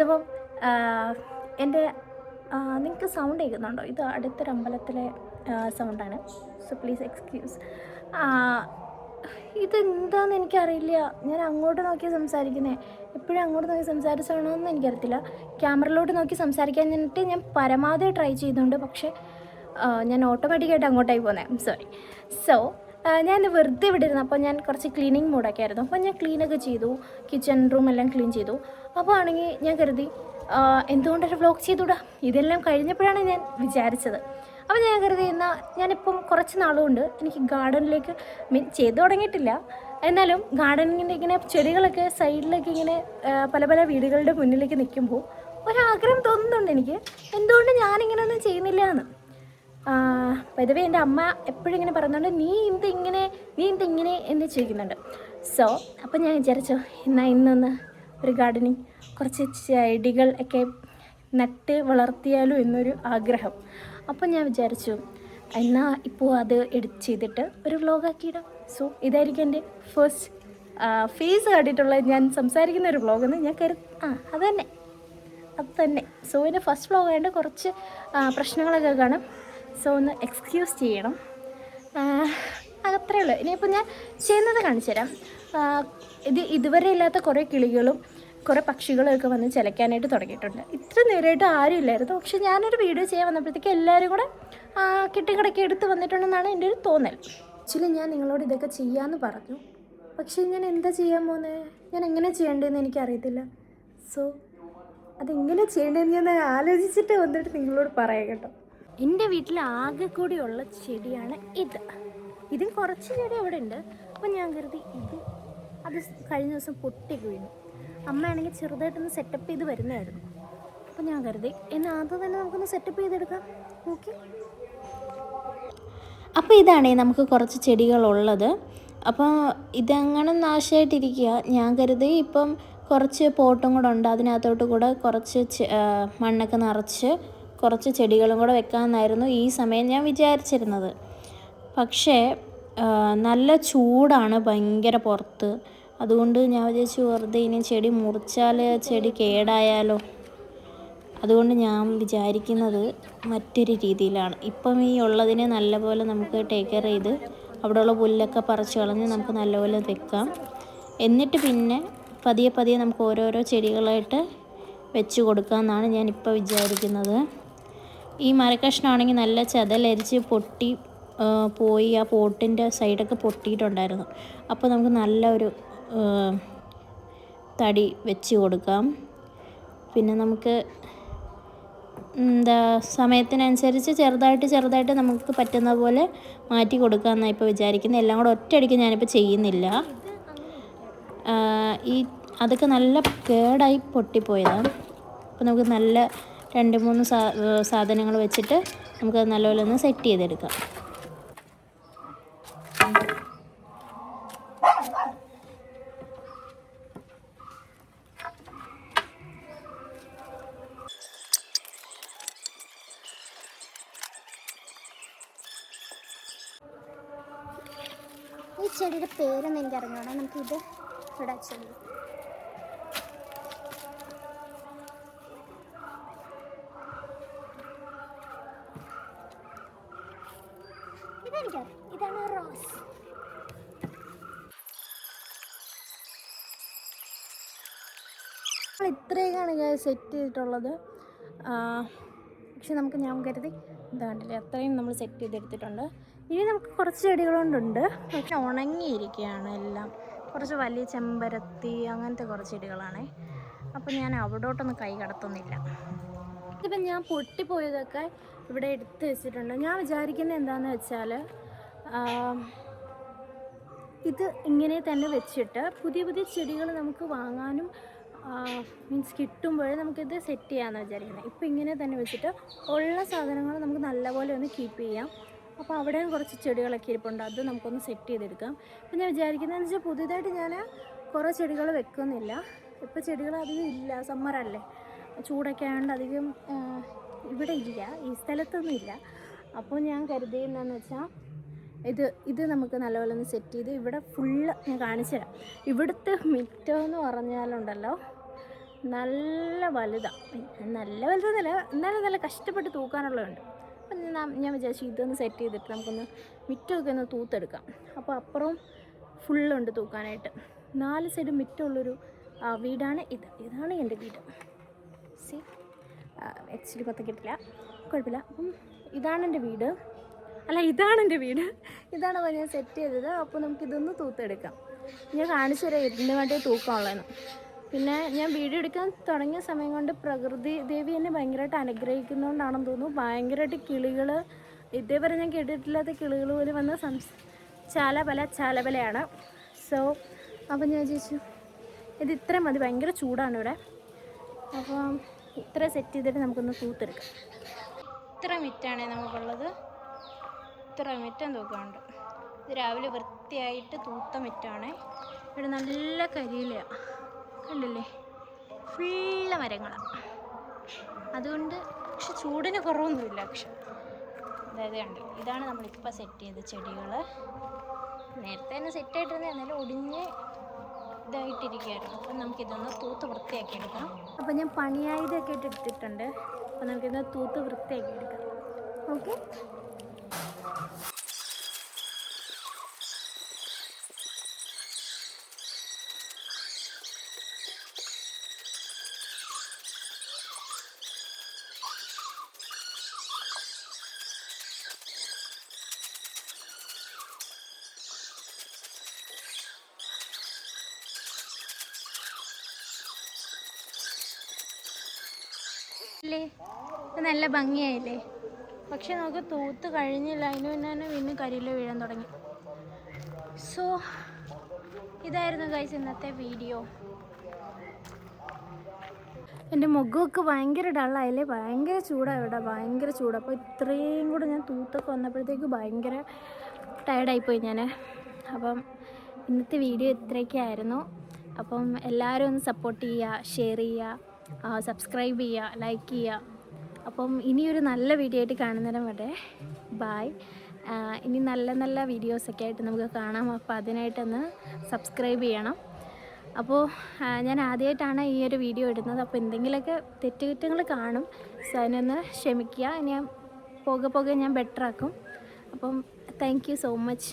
അപ്പം എൻ്റെ നിങ്ങൾക്ക് സൗണ്ട് കേൾക്കുന്നുണ്ടോ? ഇത് അടുത്തൊരു അമ്പലത്തിലെ സൗണ്ടാണ്. So please excuse. ഇതെന്താണെന്ന് എനിക്കറിയില്ല. ഞാൻ അങ്ങോട്ട് നോക്കി സംസാരിക്കുന്നത്, എപ്പോഴും അങ്ങോട്ട് നോക്കി സംസാരിച്ചാണോയെന്ന് എനിക്കറിയത്തില്ല. ക്യാമറയിലോട്ട് നോക്കി സംസാരിക്കാൻ വേണ്ടിയിട്ട് ഞാൻ പരമാവധി ട്രൈ ചെയ്യുന്നുണ്ട്, പക്ഷേ ഞാൻ ഓട്ടോമാറ്റിക്കായിട്ട് അങ്ങോട്ടായി പോകുന്നത്. സോറി. സോ ഞാൻ വെറുതെ ഇവിടെ ഇരുന്നു. അപ്പോൾ ഞാൻ കുറച്ച് ക്ലീനിങ് മൂഡൊക്കെ ആയിരുന്നു. അപ്പോൾ ഞാൻ ക്ലീനൊക്കെ ചെയ്തു, കിച്ചൺ റൂം എല്ലാം ക്ലീൻ ചെയ്തു. അപ്പോൾ ആണെങ്കിൽ ഞാൻ കരുതി എന്തുകൊണ്ടൊരു വ്ലോഗ് ചെയ്തുകൂടാ. ഇതെല്ലാം കഴിഞ്ഞപ്പോഴാണ് ഞാൻ വിചാരിച്ചത്. അപ്പോൾ ഞാൻ കരുതി എന്നാൽ ഞാനിപ്പം കുറച്ച് നാളുകൊണ്ട് എനിക്ക് ഗാർഡനിലേക്ക് ചെയ്തു തുടങ്ങിയിട്ടില്ല, എന്നാലും ഗാർഡനിങ്ങിൻ്റെ ഇങ്ങനെ ചെടികളൊക്കെ സൈഡിലേക്ക് ഇങ്ങനെ പല പല വീടുകളുടെ മുന്നിലേക്ക് നിൽക്കുമ്പോൾ ഒരാഗ്രഹം തോന്നുന്നുണ്ട് എനിക്ക്, എന്തുകൊണ്ട് ഞാനിങ്ങനെ ഒന്നും ചെയ്യുന്നില്ല എന്ന്. പൊതുവേ എൻ്റെ അമ്മ എപ്പോഴും ഇങ്ങനെ പറയുന്നുണ്ട്, നീ എന്തിങ്ങനെ എന്ന് ചോദിക്കുന്നുണ്ട്. സോ അപ്പം ഞാൻ വിചാരിച്ചു എന്നാൽ ഇന്നൊന്ന് ഒരു ഗാർഡനിങ്, കുറച്ച് ചെടികൾ ഒക്കെ നട്ട് വളർത്തിയാലോ എന്നൊരു ആഗ്രഹം. അപ്പം ഞാൻ വിചാരിച്ചു എന്നാൽ ഇപ്പോൾ അത് ചെയ്തിട്ട് ഒരു വ്ളോഗാക്കിയിടാം. സോ ഇതായിരിക്കും എൻ്റെ ഫസ്റ്റ് ഫേസ് കണ്ടിട്ടുള്ള ഞാൻ സംസാരിക്കുന്ന ഒരു വ്ളോഗെന്ന് ഞാൻ അത് തന്നെ. സോ എൻ്റെ ഫസ്റ്റ് വ്ളോഗ് ആയതുകൊണ്ട് കുറച്ച് പ്രശ്നങ്ങളൊക്കെ കാണും. സോ ഒന്ന് എക്സ്ക്യൂസ് ചെയ്യണം. അത്രയേ ഉള്ളൂ. ഇനിയിപ്പോൾ ഞാൻ ചെയ്യുന്നത് കാണിച്ചു തരാം. ഇതുവരെ ഇല്ലാത്ത കുറേ കിളികളും കുറേ പക്ഷികളും ഒക്കെ വന്ന് ചിലക്കാനായിട്ട് തുടങ്ങിയിട്ടുണ്ട്. ഇത്ര നേരമായിട്ട് ആരും ഇല്ലായിരുന്നു, പക്ഷെ ഞാനൊരു വീഡിയോ ചെയ്യാൻ വന്നപ്പോഴത്തേക്ക് എല്ലാവരും കൂടെ കെട്ടിക്കിടക്കി എടുത്ത് വന്നിട്ടുണ്ടെന്നാണ് എൻ്റെ ഒരു തോന്നൽ. ആക്ച്വലി ഞാൻ നിങ്ങളോട് ഇതൊക്കെ ചെയ്യാമെന്ന് പറഞ്ഞു, പക്ഷേ ഞാൻ എന്താ ചെയ്യാൻ പോകുന്നത്, ഞാൻ എങ്ങനെ ചെയ്യേണ്ടതെന്ന് എനിക്കറിയത്തില്ല. സോ അതെങ്ങനെ ചെയ്യേണ്ടതെന്ന് ഞാൻ ആലോചിച്ചിട്ട് വന്നിട്ട് നിങ്ങളോട് പറയാം കേട്ടോ. എൻ്റെ വീട്ടിൽ ആകെ കൂടിയുള്ള ചെടിയാണ് ഇതിൽ കുറച്ച് ചെടി അവിടെ ഉണ്ട്. അപ്പം ഞാൻ കരുതി അത് കഴിഞ്ഞ ദിവസം പൊട്ടിക്ക് വീണു. അമ്മയാണെങ്കിൽ ചെറുതായിട്ടൊന്ന് സെറ്റപ്പ് ചെയ്ത് വരുന്നതായിരുന്നു. അപ്പം ഞാൻ കരുതി എന്നാൽ അത് തന്നെ നമുക്കൊന്ന് സെറ്റപ്പ് ചെയ്തെടുക്കാം. ഓക്കെ. അപ്പോൾ ഇതാണേ നമുക്ക് കുറച്ച് ചെടികളുള്ളത്. അപ്പോൾ ഇതങ്ങനെ നാശമായിട്ടിരിക്കുക. ഞാൻ കരുതി ഇപ്പം കുറച്ച് പോട്ടും കൂടെ ഉണ്ട്, അതിനകത്തോട്ട് കൂടെ കുറച്ച് മണ്ണൊക്കെ നിറച്ച് കുറച്ച് ചെടികളും കൂടെ വെക്കാമെന്നായിരുന്നു ഈ സമയം ഞാൻ വിചാരിച്ചിരുന്നത്. പക്ഷേ നല്ല ചൂടാണ് ഭയങ്കര പുറത്ത്. അതുകൊണ്ട് ഞാൻ വിചാരിച്ചു വെറുതെ ഇനി ചെടി മുറിച്ചാൽ ചെടി കേടായാലോ. അതുകൊണ്ട് ഞാൻ വിചാരിക്കുന്നത് മറ്റൊരു രീതിയിലാണ്. ഇപ്പം ഈ ഉള്ളതിനെ നല്ലപോലെ നമുക്ക് ടേക്ക് കെയർ ചെയ്ത് അവിടെയുള്ള പുല്ലൊക്കെ പറിച്ച് കളഞ്ഞ് നമുക്ക് നല്ലപോലെ വെക്കാം. എന്നിട്ട് പിന്നെ പതിയെ നമുക്ക് ഓരോരോ ചെടികളായിട്ട് വെച്ച് കൊടുക്കാമെന്നാണ് ഞാനിപ്പോൾ വിചാരിക്കുന്നത്. ഈ മരക്കഷ്ണമാണെങ്കിൽ നല്ല ചതലരിച്ച് പൊട്ടി പോയി ആ പോട്ടിൻ്റെ സൈഡൊക്കെ പൊട്ടിയിട്ടുണ്ടായിരുന്നു. അപ്പോൾ നമുക്ക് നല്ല ഒരു തടി വെച്ച് കൊടുക്കാം. പിന്നെ നമുക്ക് സമയത്തിനനുസരിച്ച് ചെറുതായിട്ട് നമുക്ക് പറ്റുന്ന പോലെ മാറ്റി കൊടുക്കാമെന്നാണ് ഇപ്പോൾ വിചാരിക്കുന്നത്. എല്ലാം കൂടെ ഒറ്റയടിക്ക് ഞാനിപ്പോൾ ചെയ്യുന്നില്ല. അതൊക്കെ നല്ല കേടായി പൊട്ടിപ്പോയതാണ്. അപ്പോൾ നമുക്ക് നല്ല 2-3 സാധനങ്ങൾ വെച്ചിട്ട് നമുക്കത് നല്ലപോലെ ഒന്ന് സെറ്റ് ചെയ്തെടുക്കാം. ഈ ചെടിയുടെ പേരൊന്നും എനിക്ക് അറിഞ്ഞോളാം. നമുക്കിത് ഇവിടെ ചെടി ഇതാണ് റോസ്. ഇത്രയൊക്കെയാണ് ഞാൻ സെറ്റ് ചെയ്തിട്ടുള്ളത്. പക്ഷെ ഞാൻ കരുതി കണ്ടില്ലേ, അത്രയും നമ്മൾ സെറ്റ് ചെയ്തെടുത്തിട്ടുണ്ട്. ഇനി നമുക്ക് കുറച്ച് ചെടികളുണ്ടുണ്ട്, പക്ഷെ ഉണങ്ങിയിരിക്കുകയാണ് എല്ലാം. കുറച്ച് വലിയ ചെമ്പരത്തി അങ്ങനത്തെ കുറച്ച് ചെടികളാണേ. അപ്പം ഞാൻ അവിടോട്ടൊന്നും കൈ കടത്തുന്നില്ല. ഇപ്പം ഞാൻ പൊട്ടിപ്പോയതൊക്കെ ഇവിടെ എടുത്ത് വെച്ചിട്ടുണ്ട്. ഞാൻ വിചാരിക്കുന്നത് എന്താണെന്ന് വെച്ചാൽ ഇത് ഇങ്ങനെ തന്നെ വെച്ചിട്ട് പുതിയ ചെടികൾ നമുക്ക് വാങ്ങാനും കിട്ടുമ്പോഴേ നമുക്കിത് സെറ്റ് ചെയ്യാമെന്ന് വിചാരിക്കുന്നത്. ഇപ്പം ഇങ്ങനെ തന്നെ വെച്ചിട്ട് ഉള്ള സാധനങ്ങൾ നമുക്ക് നല്ലപോലെ ഒന്ന് കീപ്പ് ചെയ്യാം. അപ്പോൾ അവിടെയും കുറച്ച് ചെടികളൊക്കെ ഇരിപ്പുണ്ട്, അത് നമുക്കൊന്ന് സെറ്റ് ചെയ്തെടുക്കാം. അപ്പം ഞാൻ വിചാരിക്കുന്നതെന്ന് വെച്ചാൽ പുതിയതായിട്ട് ഞാൻ കുറേ ചെടികൾ വെക്കുന്നില്ല. ഇപ്പോൾ ചെടികൾ അധികം ഇല്ല, സമ്മറല്ലേ, ചൂടൊക്കെ ആയതുകൊണ്ട് അധികം ഇവിടെ ഇല്ല, ഈ സ്ഥലത്തൊന്നും ഇല്ല. അപ്പോൾ ഞാൻ കരുതിയെന്താണെന്ന് വെച്ചാൽ ഇത് നമുക്ക് നല്ലപോലെ ഒന്ന് സെറ്റ് ചെയ്ത് ഇവിടെ ഫുള്ള് ഞാൻ കാണിച്ചു തരാം. ഇവിടുത്തെ മിറ്റമെന്ന് പറഞ്ഞാലുണ്ടല്ലോ നല്ല വലുതാണ്. നല്ല വലുതെന്നല്ല, എന്നാലും നല്ല കഷ്ടപ്പെട്ട് തൂക്കാനുള്ളതുണ്ട്. അപ്പം ഞാൻ വിചാരിച്ചു ഇതൊന്ന് സെറ്റ് ചെയ്തിട്ട് നമുക്കൊന്ന് മിറ്റമൊക്കെ ഒന്ന് തൂത്തെടുക്കാം. അപ്പോൾ അപ്പുറവും ഫുള്ളുണ്ട് തൂക്കാനായിട്ട്. 4 സൈഡും മിറ്റമുള്ളൊരു വീടാണ് ഇത്. ഇതാണ് എൻ്റെ വീട്. സി എക്സ്ട്രീ പത്ത് കിട്ടില്ല, കുഴപ്പമില്ല. അപ്പം ഇതാണ് എൻ്റെ വീട്. ഇതാണ് ഞാൻ സെറ്റ് ചെയ്തത്. അപ്പോൾ നമുക്കിതൊന്ന് തൂത്തെടുക്കാം. ഞാൻ കാണിച്ചു തരാം ഇതിന് വേണ്ടി തൂക്കമുള്ളതെന്ന്. പിന്നെ ഞാൻ വീഡിയോ എടുക്കാൻ തുടങ്ങിയ സമയം കൊണ്ട് പ്രകൃതി ദേവി എന്നെ ഭയങ്കരമായിട്ട് അനുഗ്രഹിക്കുന്നതുകൊണ്ടാണെന്ന് തോന്നുന്നു. ഭയങ്കരമായിട്ട് കിളികൾ, ഇതേവരെ ഞാൻ കേട്ടിട്ടില്ലാത്ത കിളികൾ പോലും വന്ന് ചാലബലയാണ്. സോ അപ്പം ഞാൻ ചോദിച്ചു ഇത് ഇത്രയും മതി, ഭയങ്കര ചൂടാണ് ഇവിടെ. അപ്പം ഇത്ര സെറ്റ് ചെയ്തിട്ട് നമുക്കൊന്ന് തൂത്തെടുക്കാം. ഇത്ര മിറ്റാണ് നമുക്കുള്ളത്. ഇത്ര മിറ്റം തൂക്കാനുണ്ട്. ഇത് രാവിലെ വൃത്തിയായിട്ട് തൂത്ത മിറ്റാണ്. ഇവിടെ നല്ല കരിയിലയാണ്, കണ്ടില്ലേ? ഫുള്ള് മരങ്ങളാണ്. അതുകൊണ്ട് പക്ഷെ ചൂടിന് കുറവൊന്നുമില്ല. പക്ഷെ അതായത് കണ്ടില്ല, ഇതാണ് നമ്മളിപ്പോൾ സെറ്റ് ചെയ്ത ചെടികൾ. നേരത്തെ തന്നെ സെറ്റായിട്ടിരുന്നത് എന്നാലും ഒടിഞ്ഞ് ഇതായിട്ടിരിക്കുകയായിരുന്നു. അപ്പം നമുക്കിതൊന്ന് തൂത്ത് വൃത്തിയാക്കി എടുക്കാം. അപ്പം ഞാൻ പണിയായതൊക്കെ ഇട്ടിട്ടുണ്ട്. അപ്പം നമുക്കിതൊന്ന് തൂത്ത് വൃത്തിയാക്കി എടുക്കാം. ഓക്കെ. അല്ലേ, നല്ല ഭംഗിയായില്ലേ? പക്ഷെ നമുക്ക് തൂത്ത് കഴിഞ്ഞില്ല, അതിന് പിന്നെ തന്നെ വീണ്ടും കരിയില വീഴാൻ തുടങ്ങി. സോ ഇതായിരുന്നു ഗൈസ് ഇന്നത്തെ വീഡിയോ. എൻ്റെ മുഖമൊക്കെ ഭയങ്കര ഡള്ളായില്ലേ? ഭയങ്കര ചൂടാണ് ഇവിടെ, ഭയങ്കര ചൂട്. അപ്പോൾ ഇത്രയും കൂടെ ഞാൻ തൂത്തൊക്കെ വന്നപ്പോഴത്തേക്ക് ഭയങ്കര ടയർഡായിപ്പോയി ഞാൻ. അപ്പം ഇന്നത്തെ വീഡിയോ ഇത്രയൊക്കെയായിരുന്നു. അപ്പം എല്ലാവരും ഒന്ന് സപ്പോർട്ട് ചെയ്യുക, ഷെയർ ചെയ്യുക, സബ്സ്ക്രൈബ് ചെയ്യുക, ലൈക്ക് ചെയ്യുക. അപ്പം ഇനിയൊരു നല്ല വീഡിയോ ആയിട്ട് കാണുന്നേരം വരെ ബായ്. ഇനി നല്ല നല്ല വീഡിയോസൊക്കെ ആയിട്ട് നമുക്ക് കാണാം. അപ്പോൾ അതിനായിട്ടൊന്ന് സബ്സ്ക്രൈബ് ചെയ്യണം. അപ്പോൾ ഞാൻ ആദ്യമായിട്ടാണ് ഈ ഒരു വീഡിയോ ഇടുന്നത്. അപ്പോൾ എന്തെങ്കിലുമൊക്കെ തെറ്റുകുറ്റങ്ങൾ കാണും. സോ അതിനൊന്ന് ക്ഷമിക്കുക. ഞാൻ പോകെ ഞാൻ ബെറ്ററാക്കും. അപ്പം താങ്ക് യു സോ മച്ച്.